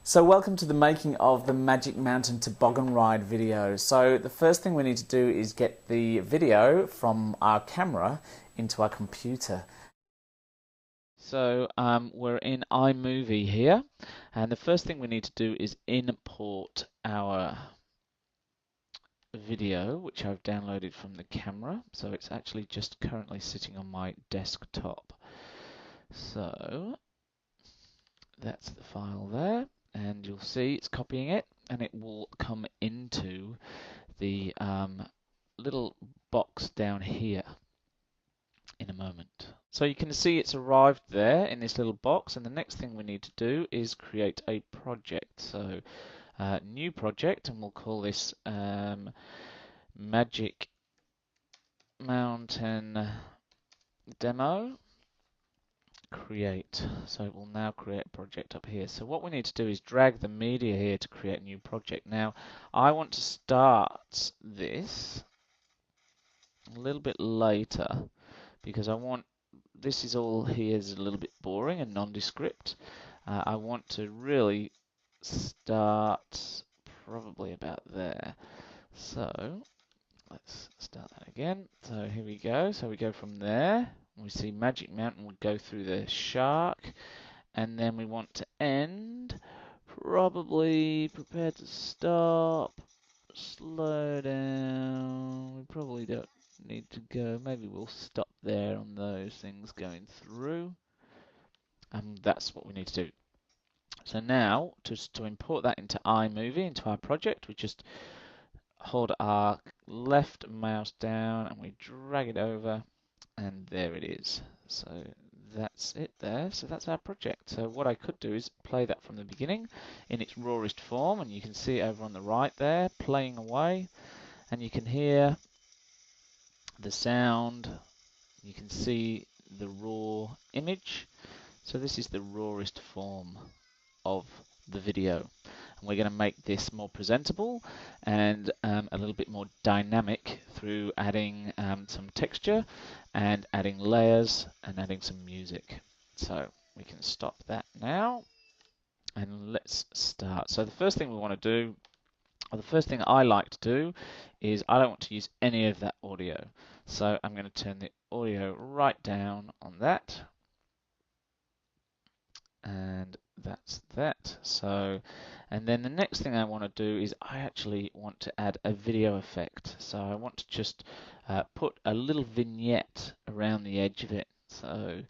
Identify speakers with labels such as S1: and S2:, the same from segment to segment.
S1: So welcome to the making of the Magic Mountain Toboggan Ride video. So the first thing we need to do is get the video from our camera into our computer. So we're in iMovie here, and the first thing we need to do is import our video, which I've downloaded from the camera. So it's actually just currently sitting on my desktop. So that's the file there. And you'll see it's copying it, and it will come into the little box down here in a moment. So you can see it's arrived there in this little box, and the next thing we need to do is create a project. So new project, and we'll call this Magic Mountain Demo. Create. So it will now create a project up here. So what we need to do is drag the media here to create a new project. Now I want to start this a little bit later because this is all here is a little bit boring and nondescript. I want to really start probably about there. So let's start that again. So here we go. So we go from there. We see Magic Mountain would go through the shark, and then we want to end. Probably prepared to stop. Slow down. We probably don't need to go. Maybe we'll stop there on those things going through. And that's what we need to do. So now, to import that into iMovie, into our project, we just hold our left mouse down and we drag it over, and there it is. So that's it there. So that's our project. So what I could do is play that from the beginning in its rawest form, and you can see it over on the right there playing away, and you can hear the sound, you can see the raw image. So this is the rawest form of the video, and we're going to make this more presentable and a little bit more dynamic through adding some texture and adding layers and adding some music. So we can stop that now and let's start. So the first thing we want to do, or the first thing I like to do, is I don't want to use any of that audio. So I'm going to turn the audio right down on that. And that's that. So, and then the next thing I want to do is I actually want to add a video effect. So I want to just put a little vignette around the edge of it. So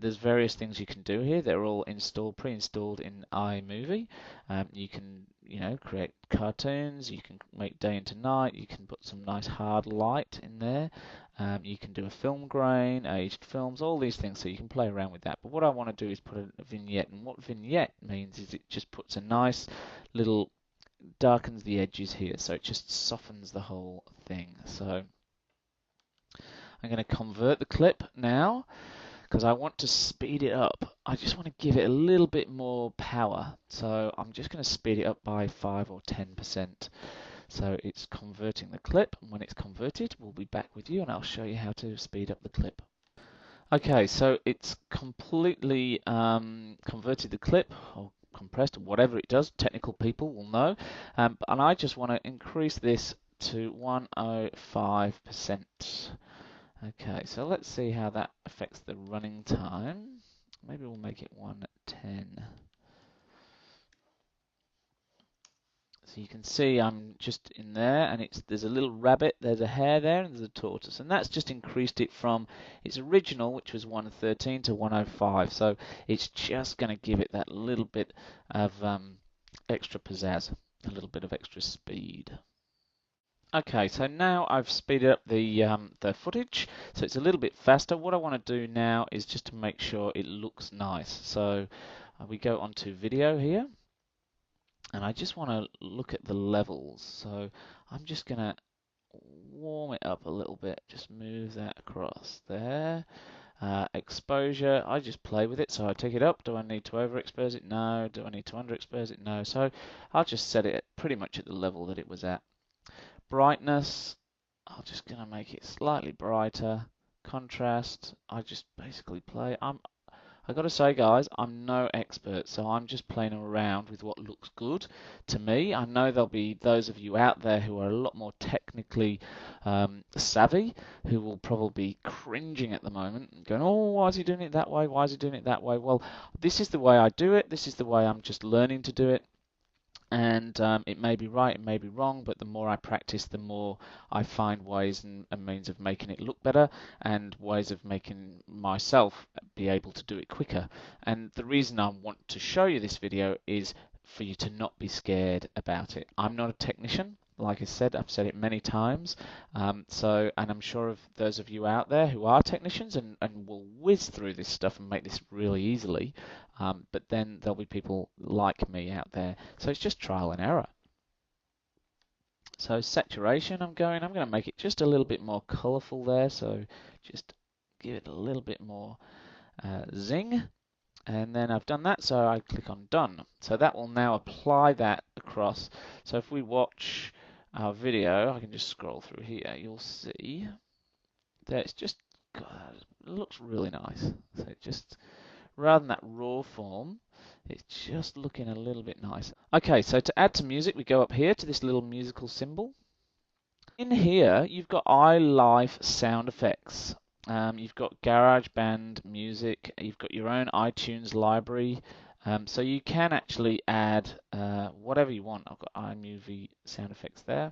S1: there's various things you can do here. They're all pre-installed in iMovie. You can, create cartoons. You can make day into night. You can put some nice hard light in there. You can do a film grain, aged films, all these things, so you can play around with that. But what I want to do is put a vignette, and what vignette means is it just puts a nice little, darkens the edges here, so it just softens the whole thing. So I'm going to convert the clip now because I want to speed it up. I just want to give it a little bit more power, so I'm just going to speed it up by 5 or 10%. So it's converting the clip, and when it's converted, we'll be back with you and I'll show you how to speed up the clip. Okay, so it's completely converted the clip, or compressed, or whatever it does. Technical people will know. And I just want to increase this to 105%. Okay, so let's see how that affects the running time. Maybe we'll make it 110. So you can see I'm just in there, and there's a little rabbit, there's a hare there, and there's a tortoise, and that's just increased it from its original, which was 113, to 105. So it's just going to give it that little bit of extra pizzazz, a little bit of extra speed. Okay, so now I've speeded up the footage, so it's a little bit faster. What I want to do now is just to make sure it looks nice. So we go onto video here. And I just want to look at the levels. So I'm just going to warm it up a little bit. Just move that across there. Exposure, I just play with it. So I take it up. Do I need to overexpose it? No. Do I need to underexpose it? No. So I'll just set it pretty much at the level that it was at. Brightness, I'm just going to make it slightly brighter. Contrast, I just basically play. I gotta say, guys, I'm no expert, so I'm just playing around with what looks good to me. I know there'll be those of you out there who are a lot more technically savvy, who will probably be cringing at the moment and going, "Oh, why is he doing it that way? Why is he doing it that way?" Well, this is the way I do it. This is the way I'm just learning to do it. And it may be right, it may be wrong, but the more I practice, the more I find ways and means of making it look better and ways of making myself be able to do it quicker. And the reason I want to show you this video is for you to not be scared about it. I'm not a technician. Like I said, I've said it many times. And I'm sure of those of you out there who are technicians and will whiz through this stuff and make this really easily. But then there'll be people like me out there. So it's just trial and error. So saturation, I'm going to make it just a little bit more colorful there. So just give it a little bit more zing. And then I've done that, so I click on done. So that will now apply that across. So if we watch our video, I can just scroll through here, you'll see that it's just, God, it looks really nice. So it just, rather than that raw form, it's just looking a little bit nicer. Okay, so to add to music, we go up here to this little musical symbol. In here, you've got iLife sound effects. You've got GarageBand music. You've got your own iTunes library. So you can actually add whatever you want. I've got iMovie sound effects there.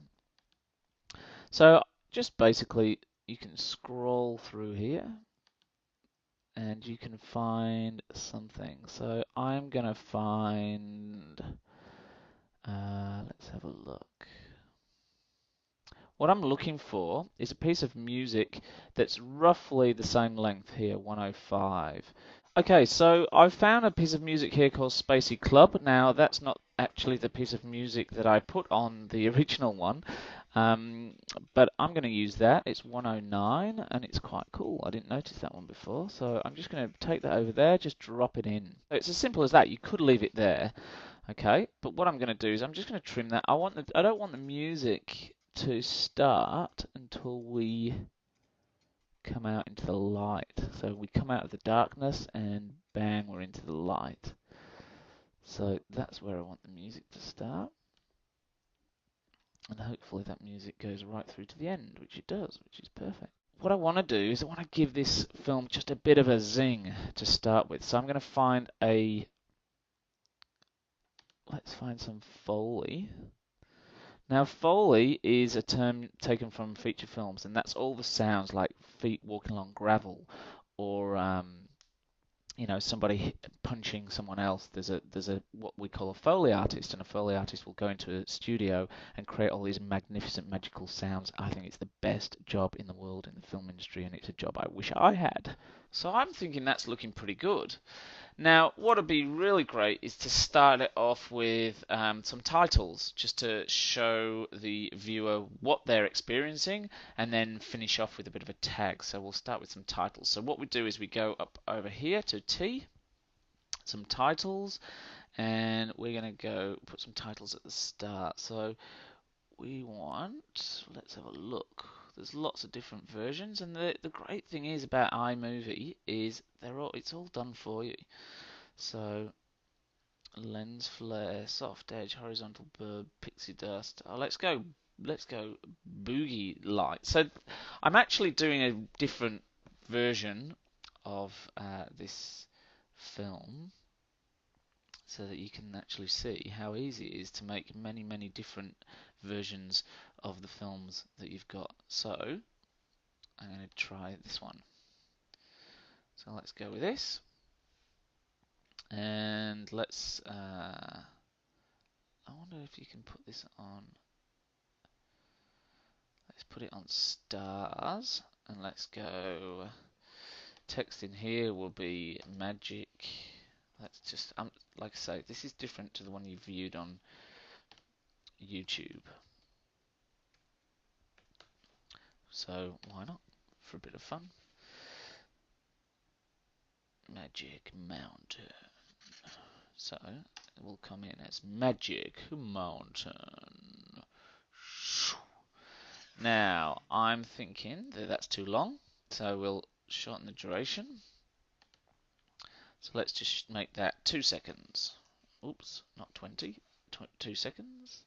S1: So just basically, you can scroll through here and you can find something. So I'm going to find, let's have a look. What I'm looking for is a piece of music that's roughly the same length here, 105. Okay, so I've found a piece of music here called Spacey Club. Now, that's not actually the piece of music that I put on the original one, but I'm going to use that. It's 109, and it's quite cool. I didn't notice that one before, so I'm just going to take that over there, just drop it in. So it's as simple as that. You could leave it there, okay? But what I'm going to do is I'm just going to trim that. I don't want the music to start until we come out into the light. So we come out of the darkness and bang, we're into the light. So that's where I want the music to start. And hopefully that music goes right through to the end, which it does, which is perfect. What I want to do is I want to give this film just a bit of a zing to start with. So I'm going to find let's find some Foley. Now, Foley is a term taken from feature films, and that's all the sounds like feet walking along gravel, or somebody punching someone else. There's a what we call a Foley artist, and a Foley artist will go into a studio and create all these magnificent magical sounds. I think it's the best job in the world in the film industry, and it's a job I wish I had. So I'm thinking that's looking pretty good. Now, what would be really great is to start it off with some titles, just to show the viewer what they're experiencing, and then finish off with a bit of a tag. So we'll start with some titles. So what we do is we go up over here to T, some titles, and we're going to go put some titles at the start. So we want, let's have a look. There's lots of different versions, and the great thing is about iMovie is it's all done for you. So lens flare, soft edge, horizontal blur, pixie dust. Oh, let's go boogie light. So I'm actually doing a different version of this film, so that you can actually see how easy it is to make many different versions of the films that you've got. So I'm going to try this one. So let's go with this, and let's I wonder if you can put this on. Let's put it on stars, and let's go. Text in here will be magic. Let's just, like I say, this is different to the one you viewed on YouTube. So why not? For a bit of fun. Magic Mountain. So it will come in as Magic Mountain. Now I'm thinking that that's too long, so we'll shorten the duration. So let's just make that 2 seconds. Oops, not 20, 2 seconds.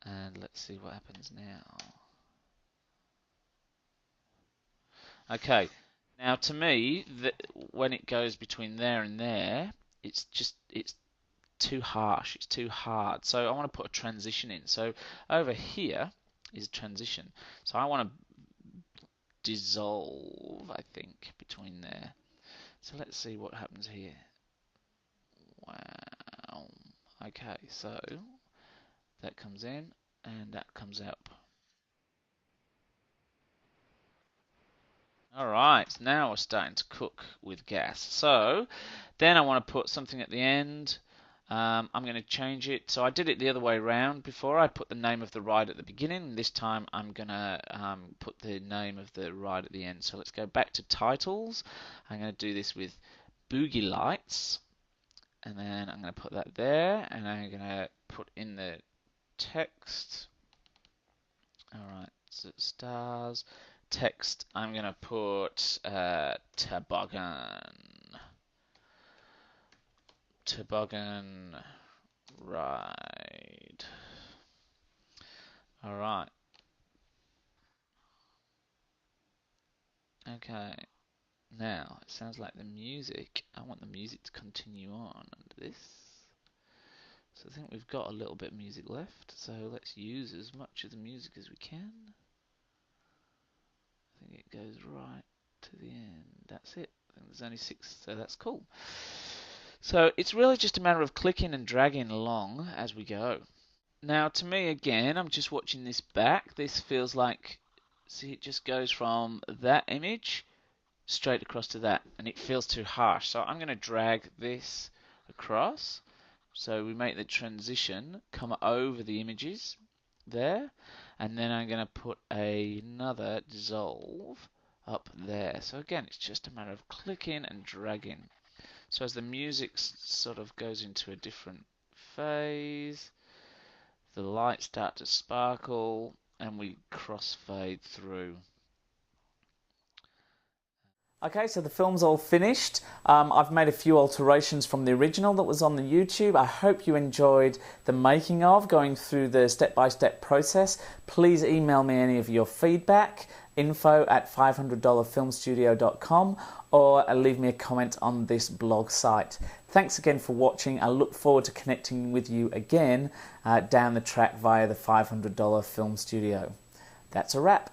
S1: And let's see what happens now. Okay, now to me, when it goes between there and there, it's too harsh, it's too hard. So I want to put a transition in. So over here is transition. So I want to dissolve, I think, between there. So let's see what happens here. Wow. Okay, so that comes in and that comes out. Alright, now we're starting to cook with gas. So then I want to put something at the end. I'm going to change it. So I did it the other way around before. I put the name of the ride at the beginning. This time I'm going to put the name of the ride at the end. So let's go back to titles. I'm going to do this with Boogie Lights. And then I'm going to put that there. And I'm going to put in the text. Alright, so stars. Text, I'm going to put Toboggan Ride. Alright. Okay. Now, it sounds like the music. I want the music to continue on under this. So I think we've got a little bit of music left. So let's use as much of the music as we can. I think it goes right to the end. That's it. I think there's only 6, so that's cool. So it's really just a matter of clicking and dragging along as we go. Now to me again, I'm just watching this back. This feels like, see, it just goes from that image straight across to that, and it feels too harsh. So I'm going to drag this across. So we make the transition come over the images there, and then I'm going to put another dissolve up there. So again, it's just a matter of clicking and dragging. So as the music sort of goes into a different phase, the lights start to sparkle, and we crossfade through. Okay, so the film's all finished. I've made a few alterations from the original that was on the YouTube. I hope you enjoyed the making of, going through the step-by-step process. Please email me any of your feedback, info@500dollarfilmstudio.com, or leave me a comment on this blog site. Thanks again for watching. I look forward to connecting with you again down the track via the $500 Film Studio. That's a wrap.